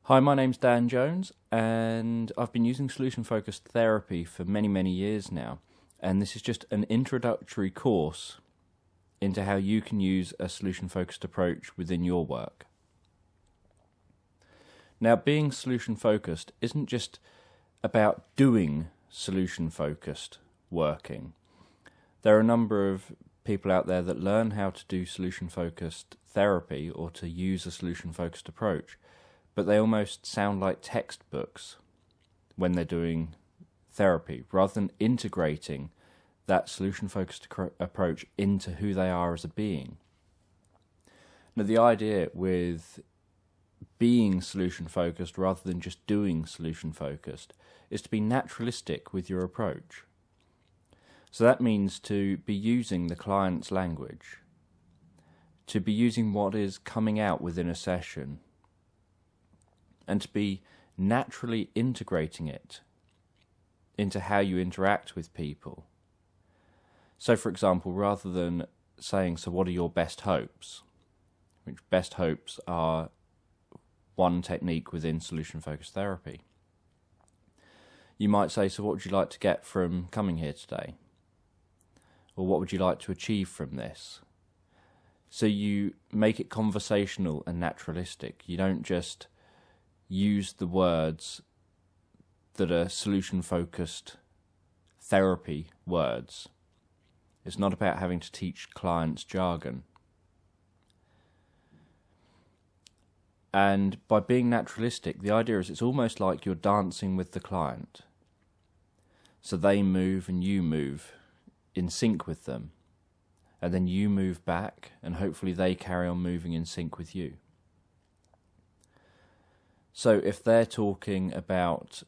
Hi, my name's Dan Jones, and I've been using solution-focused therapy for many, many years now. And this is just an introductory course into how you can use a solution-focused approach within your work. Now, being solution-focused isn't just about doing solution-focused working. There are a number of people out there that learn how to do solution-focused therapy or to use a solution-focused approach, but they almost sound like textbooks when they're doing therapy, rather than integrating that solution-focused approach into who they are as a being. Now, the idea with being solution-focused rather than just doing solution-focused is to be naturalistic with your approach. So that means to be using the client's language, to be using what is coming out within a session, and to be naturally integrating it into how you interact with people. So, for example, rather than saying, so what are your best hopes? Which best hopes are one technique within solution-focused therapy. You might say, so what would you like to get from coming here today? Or what would you like to achieve from this? So you make it conversational and naturalistic. You don't just use the words that are solution-focused therapy words. It's not about having to teach clients jargon. And by being naturalistic, the idea is it's almost like you're dancing with the client. So they move and you move in sync with them. And then you move back and hopefully they carry on moving in sync with you. So if they're talking about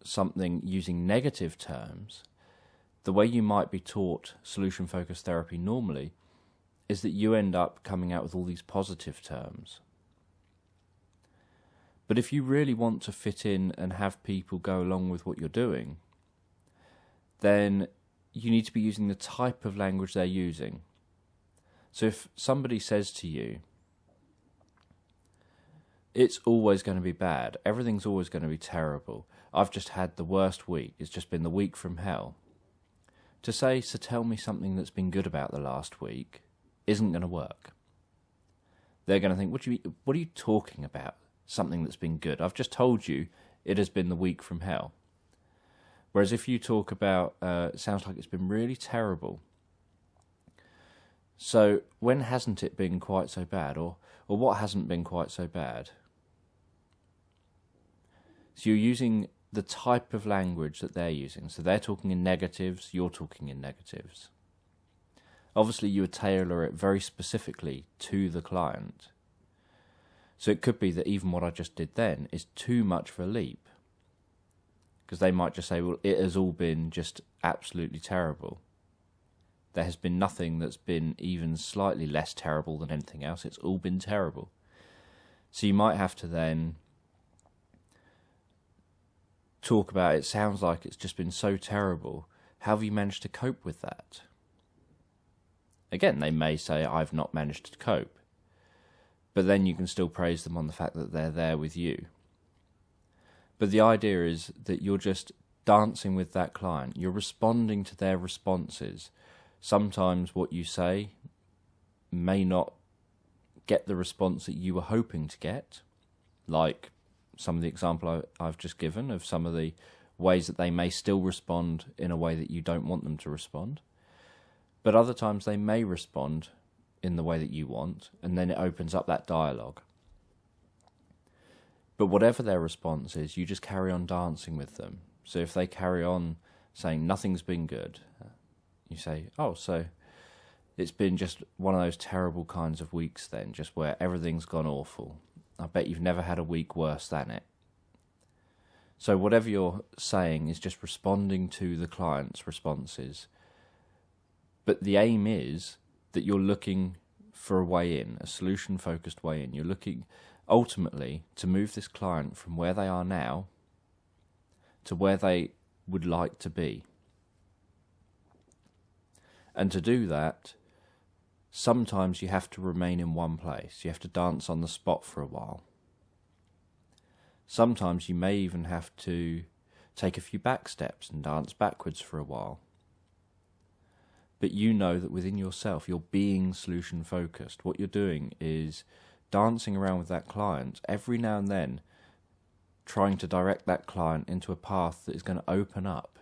something using negative terms, the way you might be taught solution-focused therapy normally is that you end up coming out with all these positive terms. But if you really want to fit in and have people go along with what you're doing, then you need to be using the type of language they're using. So if somebody says to you, it's always going to be bad, everything's always going to be terrible, I've just had the worst week, it's just been the week from hell. To say, so tell me something that's been good about the last week, isn't going to work. They're going to think, what are you talking about? Something that's been good. I've just told you it has been the week from hell. Whereas if you talk about, it sounds like it's been really terrible. So when hasn't it been quite so bad? Or what hasn't been quite so bad? So you're using the type of language that they're using. So they're talking in negatives, you're talking in negatives. Obviously you would tailor it very specifically to the client. So it could be that even what I just did then is too much of a leap. Because they might just say, well, it has all been just absolutely terrible. There has been nothing that's been even slightly less terrible than anything else. It's all been terrible. So you might have to then talk about, it sounds like it's just been so terrible. How have you managed to cope with that? Again, they may say, I've not managed to cope. But then you can still praise them on the fact that they're there with you. But the idea is that you're just dancing with that client. You're responding to their responses. Sometimes what you say may not get the response that you were hoping to get, like some of the example I've just given of some of the ways that they may still respond in a way that you don't want them to respond. But other times they may respond in the way that you want, and then it opens up that dialogue. But whatever their response is, you just carry on dancing with them. So if they carry on saying nothing's been good, you say, oh, so it's been just one of those terrible kinds of weeks then, just where everything's gone awful. I bet you've never had a week worse than it. So whatever you're saying is just responding to the client's responses. But the aim is that you're looking for a way in, a solution-focused way in. You're looking ultimately to move this client from where they are now to where they would like to be. And to do that, sometimes you have to remain in one place. You have to dance on the spot for a while. Sometimes you may even have to take a few back steps and dance backwards for a while. But you know that within yourself, you're being solution focused. What you're doing is dancing around with that client every now and then, trying to direct that client into a path that is going to open up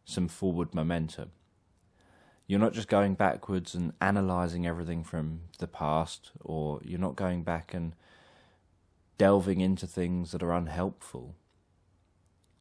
some forward momentum. You're not just going backwards and analysing everything from the past, or you're not going back and delving into things that are unhelpful.